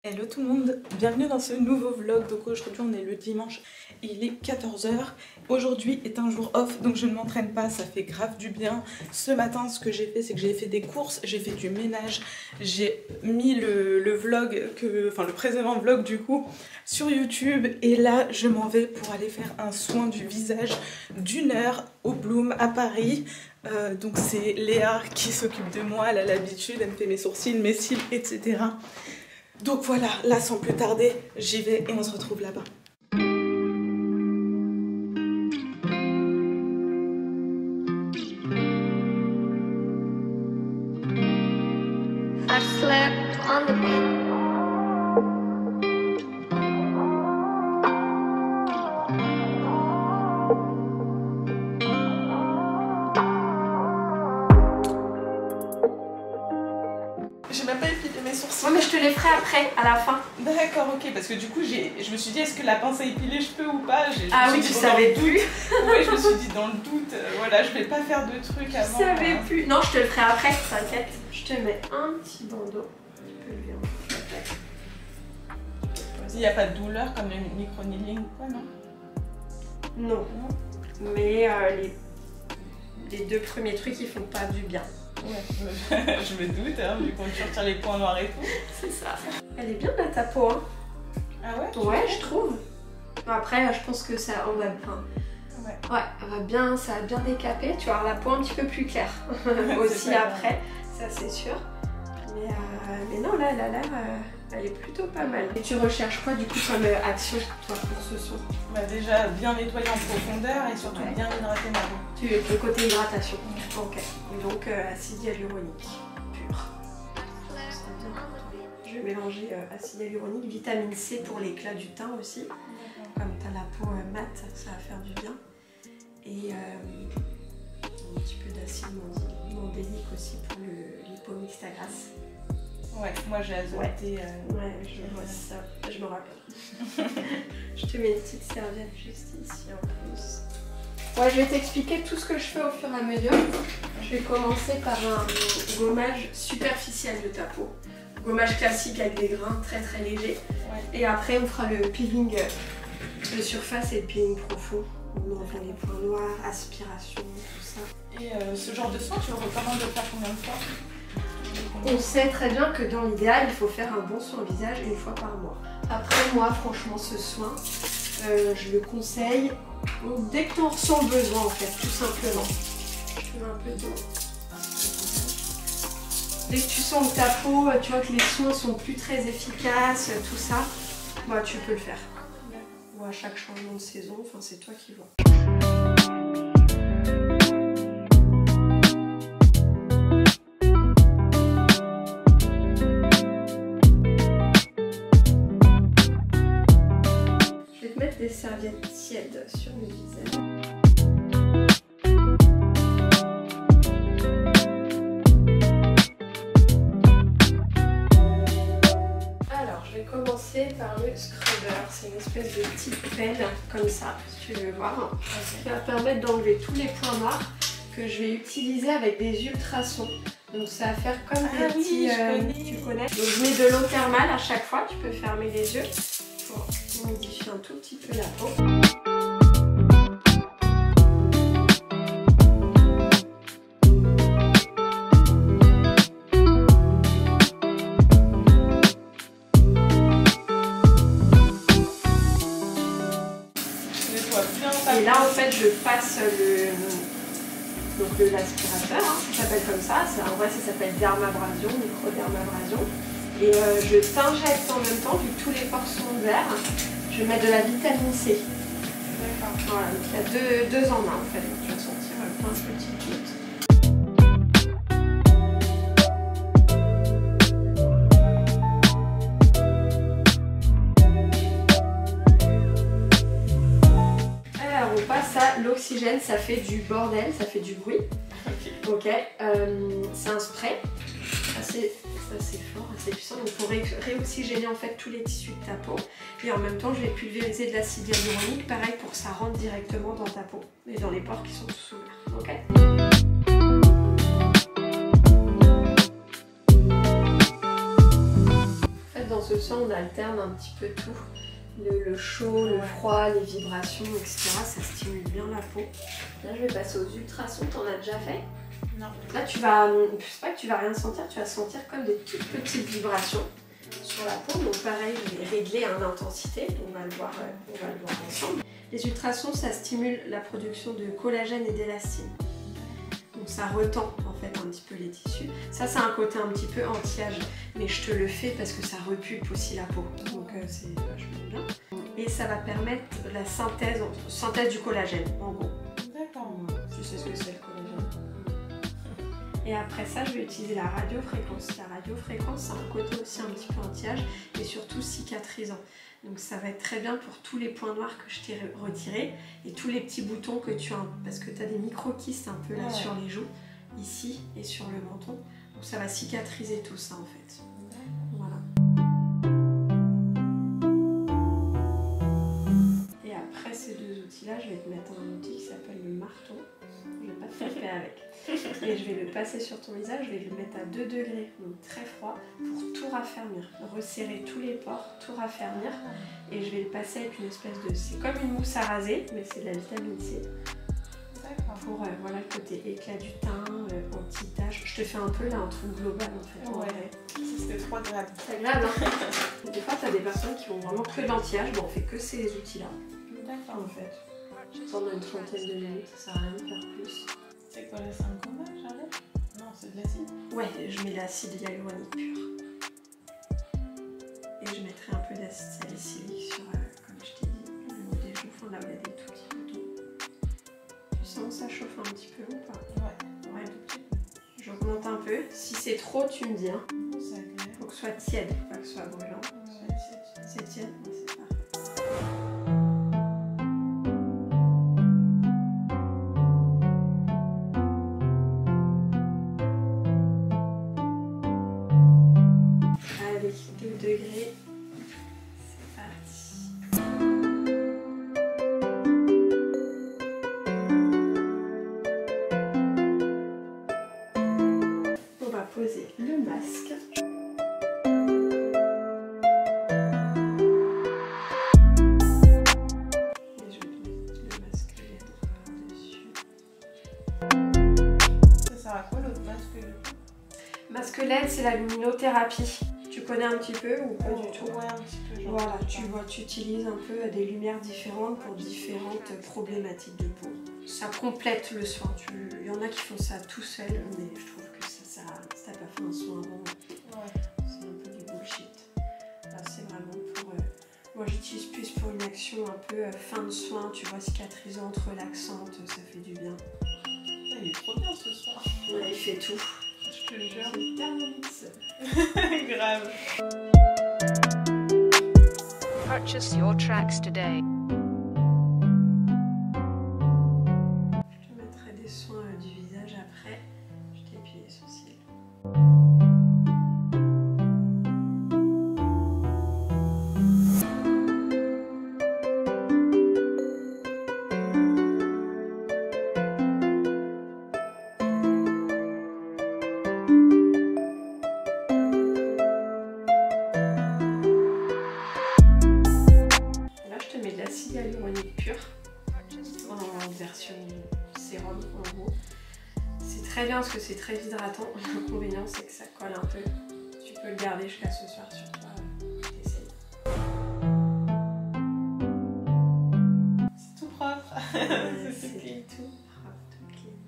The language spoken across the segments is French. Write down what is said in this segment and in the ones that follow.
Hello tout le monde, bienvenue dans ce nouveau vlog. Donc aujourd'hui on est le dimanche, il est 14 h. Aujourd'hui est un jour off donc je ne m'entraîne pas, ça fait grave du bien. Ce matin ce que j'ai fait c'est que j'ai fait des courses, j'ai fait du ménage, j'ai mis le vlog, le précédent vlog du coup sur YouTube. Et là je m'en vais pour aller faire un soin du visage d'1 heure au Bloom à Paris. Donc c'est Léa qui s'occupe de moi, elle a l'habitude, elle me fait mes sourcils, mes cils, etc. Donc voilà, là sans plus tarder, j'y vais et on se retrouve là-bas. J'ai même pas épilé mes sourcils. Ouais, mais je te les ferai après, à la fin. D'accord, ok, parce que du coup, je me suis dit, est-ce que la pince à épiler, je peux ou pas? Ah oui, tu savais plus. Oui, je me suis dit, dans le doute, voilà, je vais pas faire de trucs avant. Je savais plus. Non, je te le ferai après, t'inquiète. Je te mets un petit bandeau. Tu peux le verrouiller. Il n'y a pas de douleur comme le micro-needling ou quoi, non? Non. Mais les deux premiers trucs, ils font pas du bien. Ouais, je me doute, hein, vu qu'on retire les points noirs et tout. C'est ça. Elle est bien là, ta peau, hein. Ah ouais? Ouais, je trouve. Après, je pense que ça, on va, ouais, elle va bien, ça va bien décaper. Tu vas avoir la peau un petit peu plus claire aussi après, ça c'est sûr. Mais non, là, elle a l'air, elle est plutôt pas mal. Et tu recherches quoi du coup comme action toi pour ce soin? Bah déjà bien nettoyer en profondeur et surtout bien hydrater ma peau. Le côté hydratation. Ok. Et donc acide hyaluronique pur. Je vais mélanger acide hyaluronique, vitamine C pour l'éclat du teint aussi. Comme tu as la peau mate, ça va faire du bien. Et un petit peu d'acide mandélique aussi pour l'hypomix ta grasse. Ouais, moi j'ai azoté. Ouais, je vois ça, je me rappelle. Je te mets une petite serviette juste ici en plus. Ouais, je vais t'expliquer tout ce que je fais au fur et à mesure. Je vais commencer par un gommage superficiel de ta peau. Gommage classique avec des grains très très légers. Ouais. Et après on fera le peeling de surface et le peeling profond. On enlève les points noirs, aspiration, tout ça. Et ce genre de soin, tu recommandes de faire combien de fois? On sait très bien que dans l'idéal, il faut faire un bon soin au visage 1 fois par mois. Après, moi, franchement, ce soin, je le conseille dès que tu en ressens le besoin, en fait, tout simplement. Je mets un peu d'eau. Dès que tu sens que ta peau, tu vois que les soins sont plus très efficaces, tout ça, bah, tu peux le faire. Ou à chaque changement de saison, enfin, c'est toi qui vois. Des serviettes tièdes sur le visage. Alors, je vais commencer par le scrubber. C'est une espèce de petite pelle comme ça, si tu veux voir, qui va permettre d'enlever tous les points noirs que je vais utiliser avec des ultrasons. Donc ça va faire comme des petits... tu connais. Donc je mets de l'eau thermale à chaque fois, tu peux fermer les yeux pour humidifier un tout petit peu la peau. Et là en fait je passe l'aspirateur, hein, ça s'appelle comme ça, en vrai ça s'appelle dermabrasion, microdermabrasion. Et je t'injecte en même temps, vu que tous les pores sont ouverts, je vais mettre de la vitamine C. D'accord. Voilà, donc il y a deux en un en fait, donc tu vas sentir plein de petites gouttes. réoxygène, ça fait du bordel, ça fait du bruit. Ok, c'est un spray assez fort, assez puissant. Donc pour réoxygéner en fait tous les tissus de ta peau. Et en même temps, je vais pulvériser de l'acide hyaluronique, pareil pour que ça rentre directement dans ta peau et dans les pores qui sont sous ouverts. Ok. En fait, dans ce soin, on alterne un petit peu tout. Le chaud, le froid, les vibrations, etc. Ça stimule bien la peau. Là, je vais passer aux ultrasons. T'en as déjà fait? Non. Là, tu vas, c'est pas que tu vas rien sentir, tu vas sentir comme des toutes petites vibrations sur la peau. Donc pareil, je vais régler en intensité. On va le voir ensemble. Les ultrasons, ça stimule la production de collagène et d'élastine. Donc ça retend en fait un petit peu les tissus. Ça, c'est un côté un petit peu anti-âge, mais je te le fais parce que ça repulpe aussi la peau. Donc c'est vachement bien. Et ça va permettre la synthèse du collagène, en gros. D'accord. Tu sais ce que c'est le collagène. Et après ça, je vais utiliser la radiofréquence. La radiofréquence, c'est un côté aussi un petit peu anti-âge et surtout cicatrisant. Donc ça va être très bien pour tous les points noirs que je t'ai retirés et tous les petits boutons que tu as, parce que tu as des micro-kystes un peu là sur les joues, ici et sur le menton. Donc ça va cicatriser tout ça en fait. Voilà. Et après ces deux outils-là, je vais te mettre un outil qui s'appelle le marteau. Je vais pas te taper avec. Et je vais le passer sur ton visage, je vais le mettre à 2 degrés, donc très froid, pour tout raffermir. Resserrer tous les pores, tout raffermir. Et je vais le passer avec une espèce de... C'est comme une mousse à raser, mais c'est de la vitamine C. D'accord. Pour voilà, le côté éclat du teint, anti-tache. Je te fais un peu là un truc global en fait. Ouais, c'était trop agréable. C'est agréable, hein. Des fois, tu as des personnes qui ont vraiment que de l'anti-âge, bon, on fait que ces outils-là. D'accord. En fait. Pendant une trentaine de minutes, ça sert à rien de faire plus. C'est quoi la syncoma, j'arrête? Non, c'est de l'acide. Ouais, je mets l'acide hyaluronique pur. Et je mettrai un peu d'acide salicylique sur, comme je t'ai dit, le haut des joues, enfin là où il y a des tout petits boutons. Tu sens que ça chauffe un petit peu ou pas? Ouais, tout petit peu. J'augmente un peu. Si c'est trop, tu me dis. Hein. Faut que ce soit tiède, pas que ce soit brûlant. Ouais, c'est tiède, mais c'est parfait. Allez, 2 degrés. C'est parti. On va poser le masque. Et je vais mettre le masque LED par-dessus. Ça sert à quoi l'autre masque? Masque LED, c'est la luminothérapie. Tu connais un petit peu ou pas du tout? Ouais, un petit peu. Voilà, tu utilises un peu des lumières différentes pour différentes problématiques de peau. Ça complète le soin. Il y en a qui font ça tout seul, mais je trouve que ça sert à rien. Si t'as pas fait un soin avant, c'est un peu du bullshit. Là, c'est vraiment pour... moi, j'utilise plus pour une action un peu fin de soin, tu vois, cicatrisante, relaxante, ça fait du bien. Il est trop bien ce soir. Ouais, il fait tout. Je te jure. C'est thermomix. Grave. Purchase your tracks today. Je te mettrai des soins du visage après. Je t'épile les sourcils. Là, je te mets de l'acide hyaluronique pur en version sérum en gros. C'est très bien parce que c'est très hydratant. L'inconvénient, c'est que ça colle un peu. Tu peux le garder jusqu'à ce soir sur toi. T'essayes. C'est tout propre. C'est tout propre, tout clean.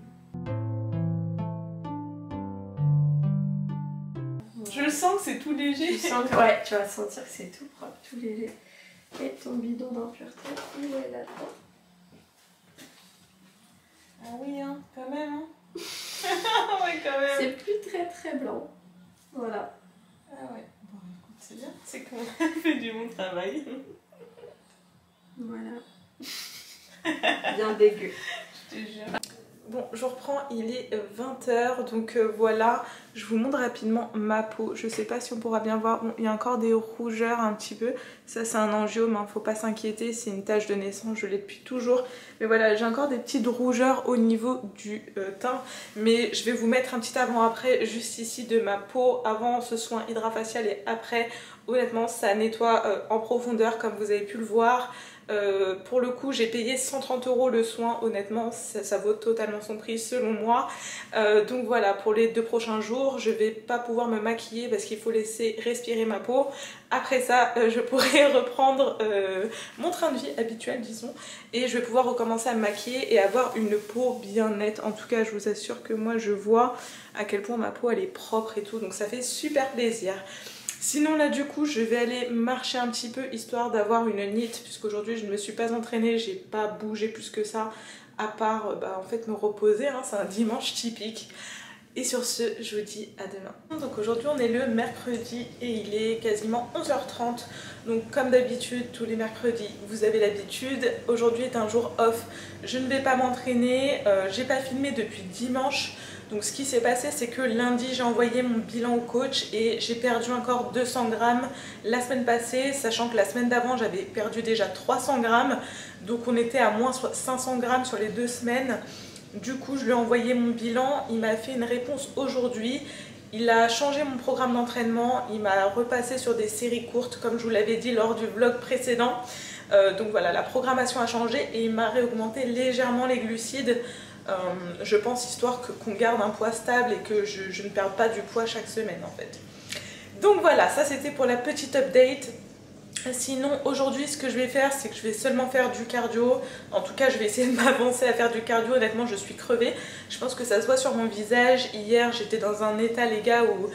Je le sens que c'est tout léger. Tu sens que, ouais, tu vas sentir que c'est tout propre, tout léger. Et ton bidon d'impureté, il est là-dedans. Ah oui, hein, quand même. Hein. Ouais, quand même. C'est plus très blanc. Voilà. Ah ouais. Bon, écoute, c'est bien. C'est qu'on a fait du bon travail. Voilà. Bien dégueu. Je te jure. Bon, je reprends, il est 20 h, donc voilà, je vous montre rapidement ma peau. Je sais pas si on pourra bien voir, bon, il y a encore des rougeurs un petit peu. Ça c'est un angiome, hein, faut pas s'inquiéter, c'est une tache de naissance, je l'ai depuis toujours. Mais voilà, j'ai encore des petites rougeurs au niveau du teint. Mais je vais vous mettre un petit avant-après juste ici de ma peau, avant ce soin hydrafacial et après. Honnêtement, ça nettoie en profondeur comme vous avez pu le voir. Pour le coup j'ai payé 130 € le soin, honnêtement ça vaut totalement son prix selon moi. Donc voilà, pour les 2 prochains jours je vais pas pouvoir me maquiller parce qu'il faut laisser respirer ma peau. Après ça je pourrai reprendre mon train de vie habituel disons, et je vais pouvoir recommencer à me maquiller et avoir une peau bien nette. En tout cas je vous assure que moi je vois à quel point ma peau elle est propre et tout, donc ça fait super plaisir. Sinon là du coup je vais aller marcher un petit peu histoire d'avoir une NEAT, puisqu'aujourd'hui je ne me suis pas entraînée, j'ai pas bougé plus que ça à part en fait me reposer, hein, c'est un dimanche typique. Et sur ce je vous dis à demain. Donc aujourd'hui on est le mercredi et il est quasiment 11h30. Donc comme d'habitude tous les mercredis vous avez l'habitude, aujourd'hui est un jour off, je ne vais pas m'entraîner, j'ai pas filmé depuis dimanche. Donc ce qui s'est passé c'est que lundi j'ai envoyé mon bilan au coach et j'ai perdu encore 200 grammes la semaine passée, sachant que la semaine d'avant j'avais perdu déjà 300 grammes. Donc on était à moins 500 grammes sur les 2 semaines. Du coup je lui ai envoyé mon bilan, il m'a fait une réponse aujourd'hui. Il a changé mon programme d'entraînement, il m'a repassé sur des séries courtes comme je vous l'avais dit lors du vlog précédent. Donc voilà, la programmation a changé et il m'a réaugmenté légèrement les glucides. Je pense histoire qu'on garde un poids stable et que je ne perde pas du poids chaque semaine en fait. Donc voilà, ça c'était pour la petite update. Sinon aujourd'hui ce que je vais faire c'est que je vais seulement faire du cardio. En tout cas je vais essayer de m'avancer à faire du cardio, honnêtement je suis crevée. Je pense que ça se voit sur mon visage. Hier j'étais dans un état les gars où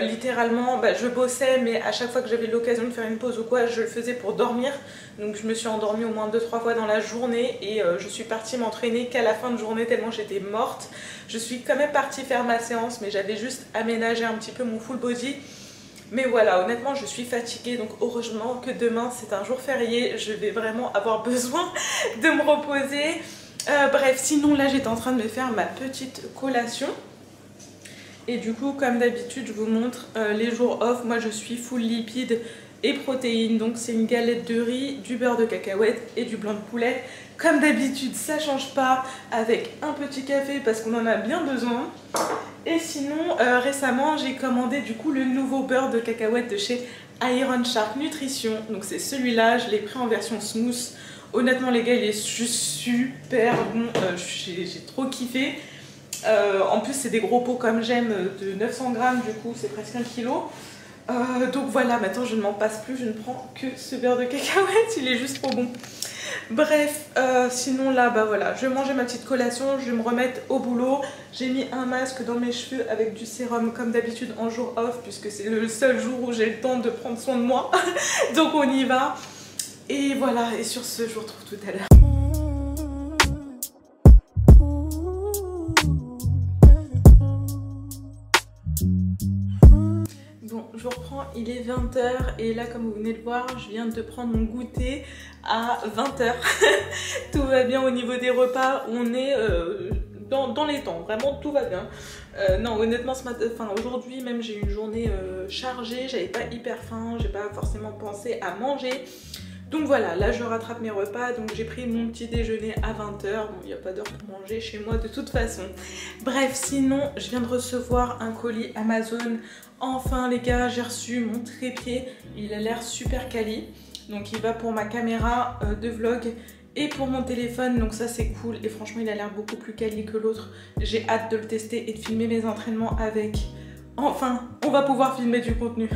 littéralement je bossais, mais à chaque fois que j'avais l'occasion de faire une pause ou quoi je le faisais pour dormir. Donc je me suis endormie au moins 2-3 fois dans la journée et je suis partie m'entraîner qu'à la fin de journée tellement j'étais morte. Je suis quand même partie faire ma séance mais j'avais juste aménagé un petit peu mon full body. Mais voilà, honnêtement je suis fatiguée, donc heureusement que demain c'est un jour férié, je vais vraiment avoir besoin de me reposer. Bref, sinon là j'étais en train de me faire ma petite collation. Et du coup comme d'habitude je vous montre les jours off, moi je suis full lipides et protéines. Donc c'est une galette de riz, du beurre de cacahuète et du blanc de poulet. Comme d'habitude ça change pas, avec un petit café parce qu'on en a bien besoin. Et sinon récemment j'ai commandé du coup le nouveau beurre de cacahuète de chez Iron Shark Nutrition. Donc c'est celui-là, je l'ai pris en version smooth. Honnêtement les gars il est juste super bon, j'ai trop kiffé. En plus c'est des gros pots comme j'aime de 900 grammes, du coup c'est presque 1 kg. Donc voilà, maintenant je ne m'en passe plus, je ne prends que ce beurre de cacahuète, il est juste trop bon. Bref, sinon là voilà, je vais manger ma petite collation, je vais me remettre au boulot. J'ai mis un masque dans mes cheveux avec du sérum comme d'habitude en jour off, puisque c'est le seul jour où j'ai le temps de prendre soin de moi. Donc on y va. Et voilà, et sur ce je vous retrouve tout à l'heure. Bon, je vous reprends, il est 20 h et là comme vous venez de voir, je viens de prendre mon goûter à 20 h. Tout va bien au niveau des repas, on est dans les temps, vraiment tout va bien. Non honnêtement aujourd'hui même j'ai eu une journée chargée, j'avais pas hyper faim, j'ai pas forcément pensé à manger. Donc voilà, là je rattrape mes repas, donc j'ai pris mon petit déjeuner à 20 h. Bon, il n'y a pas d'heure pour manger chez moi de toute façon. Bref, sinon, je viens de recevoir un colis Amazon. Enfin les gars, j'ai reçu mon trépied, il a l'air super quali. Donc il va pour ma caméra de vlog et pour mon téléphone, donc ça c'est cool. Et franchement, il a l'air beaucoup plus quali que l'autre. J'ai hâte de le tester et de filmer mes entraînements avec. Enfin, on va pouvoir filmer du contenu.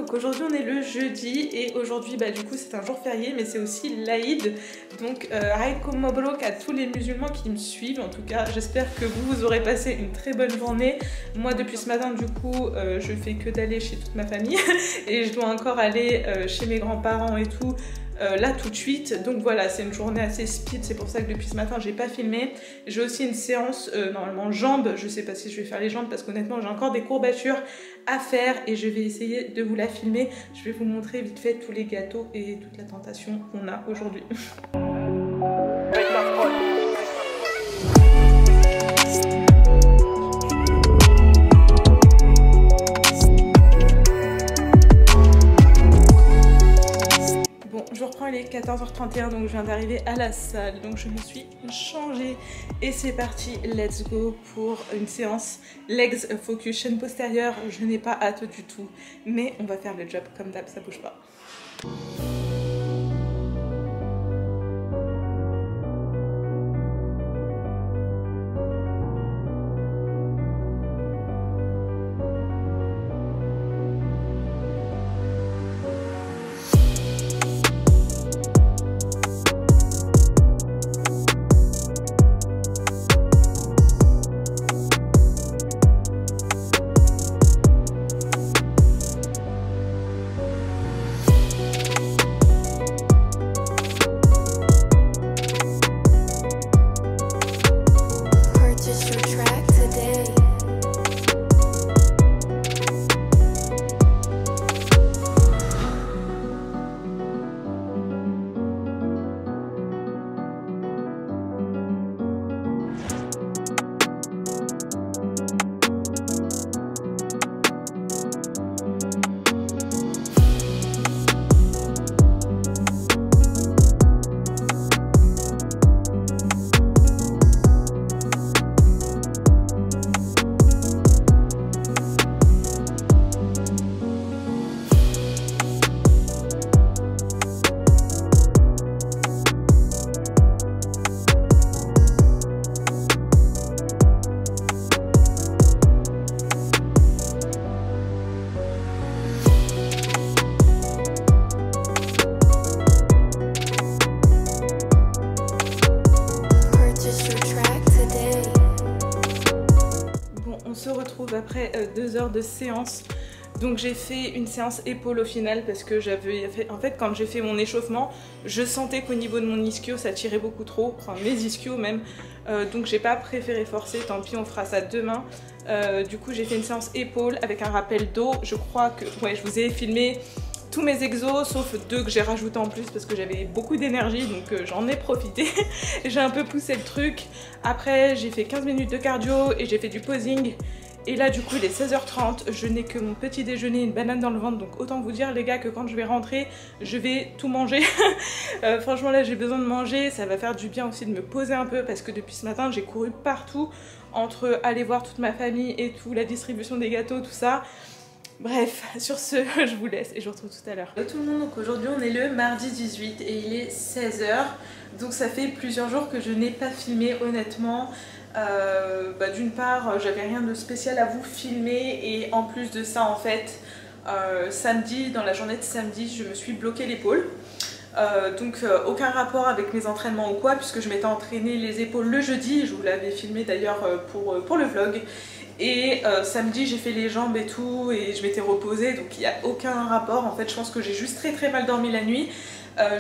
donc aujourd'hui on est le jeudi et aujourd'hui du coup c'est un jour férié mais c'est aussi l'Aïd. Donc Aïd Mabrouk à tous les musulmans qui me suivent. En tout cas j'espère que vous aurez passé une très bonne journée. Moi depuis ce matin du coup je fais que d'aller chez toute ma famille et je dois encore aller chez mes grands-parents et tout. Là tout de suite, donc voilà, c'est une journée assez speed, c'est pour ça que depuis ce matin j'ai pas filmé. J'ai aussi une séance normalement jambes, je sais pas si je vais faire les jambes parce qu'honnêtement j'ai encore des courbatures à faire et je vais essayer de vous la filmer. Je vais vous montrer vite fait tous les gâteaux et toute la tentation qu'on a aujourd'hui. Je reprends, il est 14h31 donc je viens d'arriver à la salle, donc je me suis changée et c'est parti, let's go pour une séance legs focus chaîne postérieure. Je n'ai pas hâte du tout mais on va faire le job comme d'hab, ça bouge pas. Après 2 heures de séance, donc j'ai fait une séance épaule au final parce que j'avais fait, en fait quand j'ai fait mon échauffement je sentais qu'au niveau de mon ischio ça tirait beaucoup trop, enfin mes ischios même, donc j'ai pas préféré forcer, tant pis on fera ça demain. Du coup j'ai fait une séance épaule avec un rappel dos. Je crois que ouais, je vous ai filmé tous mes exos sauf 2 que j'ai rajouté en plus parce que j'avais beaucoup d'énergie donc j'en ai profité. J'ai un peu poussé le truc. Après j'ai fait 15 minutes de cardio et j'ai fait du posing. Et là du coup il est 16h30, je n'ai que mon petit déjeuner, une banane dans le ventre, donc autant vous dire les gars que quand je vais rentrer, je vais tout manger. Franchement là j'ai besoin de manger, ça va faire du bien aussi de me poser un peu parce que depuis ce matin j'ai couru partout, entre aller voir toute ma famille et tout, la distribution des gâteaux, tout ça. Bref, sur ce, je vous laisse et je vous retrouve tout à l'heure. Hello tout le monde, donc aujourd'hui on est le mardi 18 et il est 16h, donc ça fait plusieurs jours que je n'ai pas filmé honnêtement. D'une part j'avais rien de spécial à vous filmer et en plus de ça en fait samedi, dans la journée de samedi je me suis bloqué l'épaule, donc aucun rapport avec mes entraînements ou quoi puisque je m'étais entraîné les épaules le jeudi, je vous l'avais filmé d'ailleurs pour le vlog, et samedi j'ai fait les jambes et tout et je m'étais reposée, donc il n'y a aucun rapport en fait. Je pense que j'ai juste très mal dormi la nuit.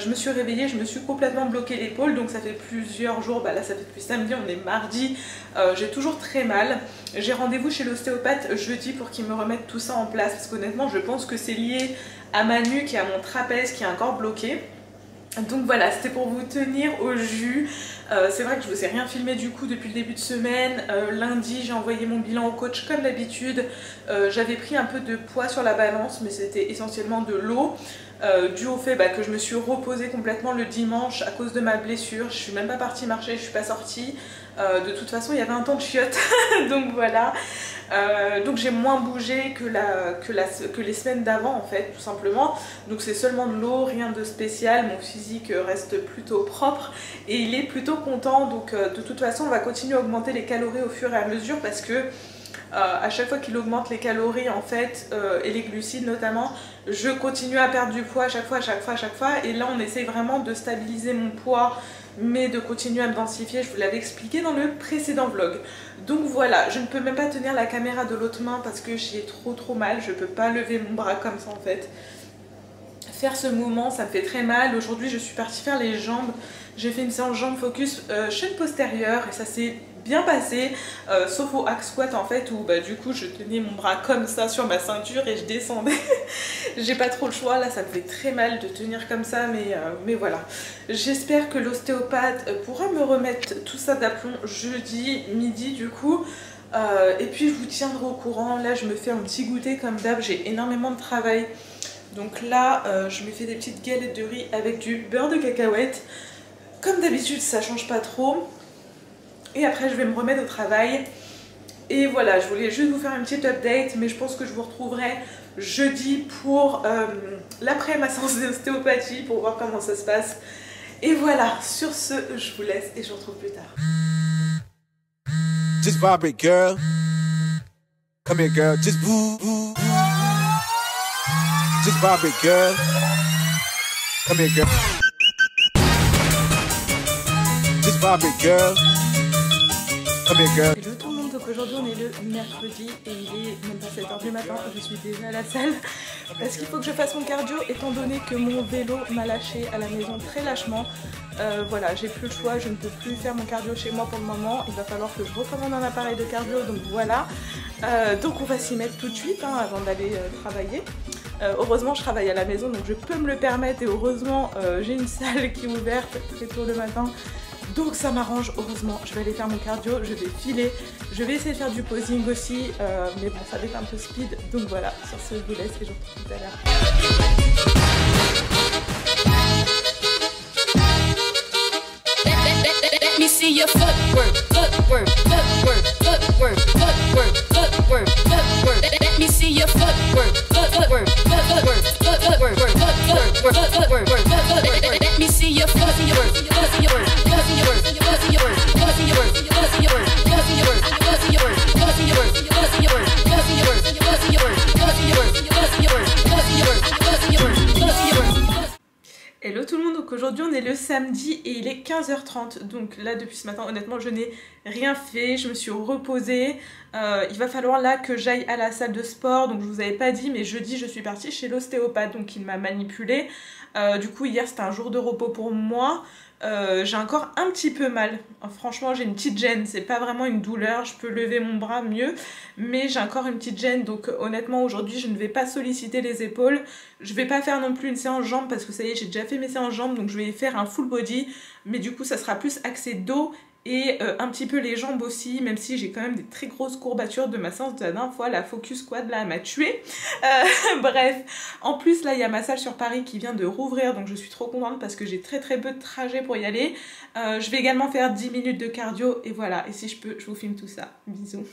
Je me suis réveillée, je me suis complètement bloqué l'épaule, donc ça fait plusieurs jours, là ça fait depuis samedi, on est mardi, j'ai toujours très mal. J'ai rendez-vous chez l'ostéopathe jeudi pour qu'il me remette tout ça en place, parce qu'honnêtement je pense que c'est lié à ma nuque et à mon trapèze qui est encore bloqué. Donc voilà, c'était pour vous tenir au jus. C'est vrai que je vous ai rien filmé du coup depuis le début de semaine. Lundi j'ai envoyé mon bilan au coach comme d'habitude. J'avais pris un peu de poids sur la balance mais c'était essentiellement de l'eau. Dû au fait que je me suis reposée complètement le dimanche à cause de ma blessure. Je suis même pas partie marcher, je suis pas sortie. De toute façon il y avait un temps de chiottes donc voilà. Donc j'ai moins bougé que les semaines d'avant en fait, tout simplement. Donc c'est seulement de l'eau, rien de spécial. Mon physique reste plutôt propre et il est plutôt content. Donc de toute façon on va continuer à augmenter les calories au fur et à mesure parce que À chaque fois qu'il augmente les calories en fait et les glucides notamment, je continue à perdre du poids à chaque fois. Et là on essaye vraiment de stabiliser mon poids mais de continuer à me densifier, je vous l'avais expliqué dans le précédent vlog. Donc voilà, je ne peux même pas tenir la caméra de l'autre main parce que j'ai trop mal, je peux pas lever mon bras comme ça en fait. Faire ce mouvement ça me fait très mal. Aujourd'hui je suis partie faire les jambes, j'ai fait une séance jambes focus chaîne postérieure et ça s'est bien passé, sauf au hack squat en fait où du coup je tenais mon bras comme ça sur ma ceinture et je descendais. J'ai pas trop le choix, là ça me fait très mal de tenir comme ça mais voilà. J'espère que l'ostéopathe pourra me remettre tout ça d'aplomb jeudi midi du coup. Et puis je vous tiendrai au courant. Là je me fais un petit goûter comme d'hab, j'ai énormément de travail. Donc là je me fais des petites galettes de riz avec du beurre de cacahuète. Comme d'habitude ça change pas trop. Et après je vais me remettre au travail. Et voilà, je voulais juste vous faire une petite update, mais je pense que je vous retrouverai jeudi pour l'après ma séance d'ostéopathie pour voir comment ça se passe. Et voilà, sur ce, je vous laisse et je vous retrouve plus tard. Just vibrate, girl. Come here, girl. Just woo, woo. Just vibrate, girl. Come here, girl. Just vibrate, girl. Hello tout le monde, donc aujourd'hui on est le mercredi et il est même pas 7 h du matin, je suis déjà à la salle parce qu'il faut que je fasse mon cardio étant donné que mon vélo m'a lâché à la maison très lâchement. Voilà, j'ai plus le choix, je ne peux plus faire mon cardio chez moi pour le moment, il va falloir que je recommande un appareil de cardio, donc voilà. Donc on va s'y mettre tout de suite avant d'aller travailler. Heureusement je travaille à la maison donc je peux me le permettre et heureusement j'ai une salle qui est ouverte très tôt le matin. Donc ça m'arrange, heureusement, je vais aller faire mon cardio, je vais filer, je vais essayer de faire du posing aussi, mais bon ça va être un peu speed, donc voilà, sur ce je vous laisse et je vous retrouve tout à l'heure. Let me see your footwork, footwork, footwork, footwork, footwork, footwork, footwork. Let me see your footwork, footwork, footwork, footwork, footwork, footwork. Let me see your footwork, footwork, footwork, footwork, footwork, Hello tout le monde, donc aujourd'hui on est le samedi et il est 15 h 30, donc là depuis ce matin honnêtement je n'ai rien fait, je me suis reposée, il va falloir là que j'aille à la salle de sport, donc je vous avais pas dit mais jeudi je suis partie chez l'ostéopathe donc il m'a manipulée, du coup hier c'était un jour de repos pour moi. J'ai encore un petit peu mal, franchement j'ai une petite gêne, c'est pas vraiment une douleur, je peux lever mon bras mieux mais j'ai encore une petite gêne donc honnêtement aujourd'hui je ne vais pas solliciter les épaules, je vais pas faire non plus une séance jambes parce que ça y est j'ai déjà fait mes séances jambes donc je vais faire un full body mais du coup ça sera plus axé dos et un petit peu les jambes aussi, même si j'ai quand même des très grosses courbatures de ma séance de la dernière fois, la focus squad là elle m'a tuée. Bref, en plus là il y a ma salle sur Paris qui vient de rouvrir donc je suis trop contente parce que j'ai très peu de trajet pour y aller. Je vais également faire 10 minutes de cardio et voilà, et si je peux je vous filme tout ça. Bisous.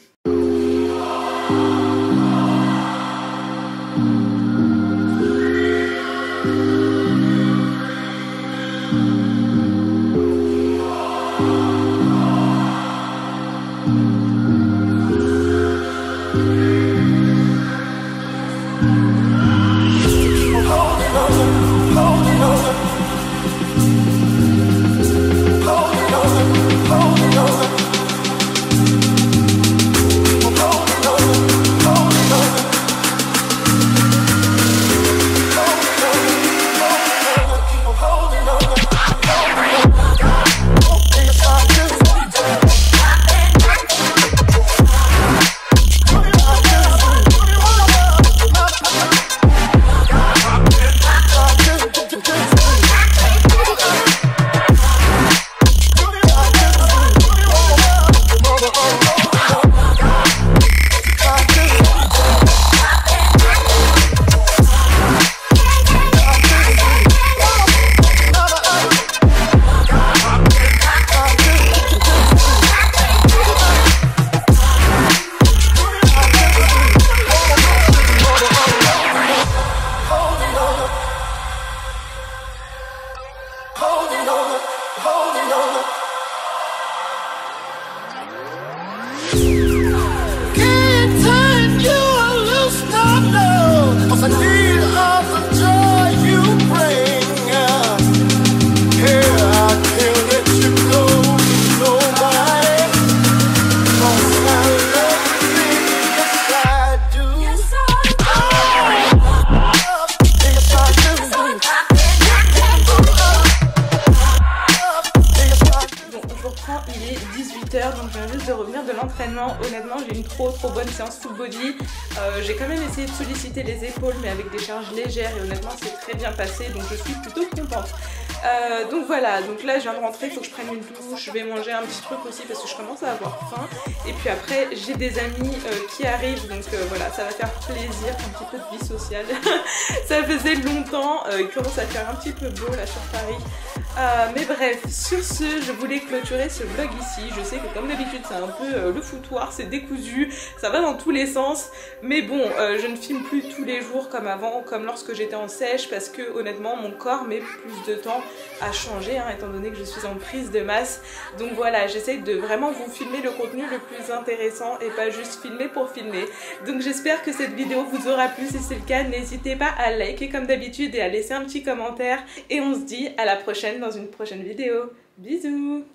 Girl, 8h, donc je viens juste de revenir de l'entraînement. Honnêtement, j'ai une trop bonne séance full body. J'ai quand même essayé de solliciter les épaules, mais avec des charges légères, et honnêtement, c'est très bien passé, donc je suis plutôt contente. Donc voilà, donc là je viens de rentrer, il faut que je prenne une douche, je vais manger un petit truc aussi parce que je commence à avoir faim. Et puis après, j'ai des amis qui arrivent, donc voilà, ça va faire plaisir, un petit peu de vie sociale. Ça faisait longtemps, il commence à faire un petit peu beau là sur Paris. Mais bref, sur ce, je voulais clôturer ce vlog ici. Je sais que comme d'habitude, c'est un peu le foutoir, c'est décousu, ça va dans tous les sens. Mais bon, je ne filme plus tous les jours comme avant, comme lorsque j'étais en sèche, parce que honnêtement, mon corps met plus de temps à changer, hein, étant donné que je suis en prise de masse. Donc voilà, j'essaye de vraiment vous filmer le contenu le plus intéressant et pas juste filmer pour filmer. Donc j'espère que cette vidéo vous aura plu. Si c'est le cas, n'hésitez pas à liker comme d'habitude et à laisser un petit commentaire. Et on se dit à la prochaine dans une prochaine vidéo. Bisous!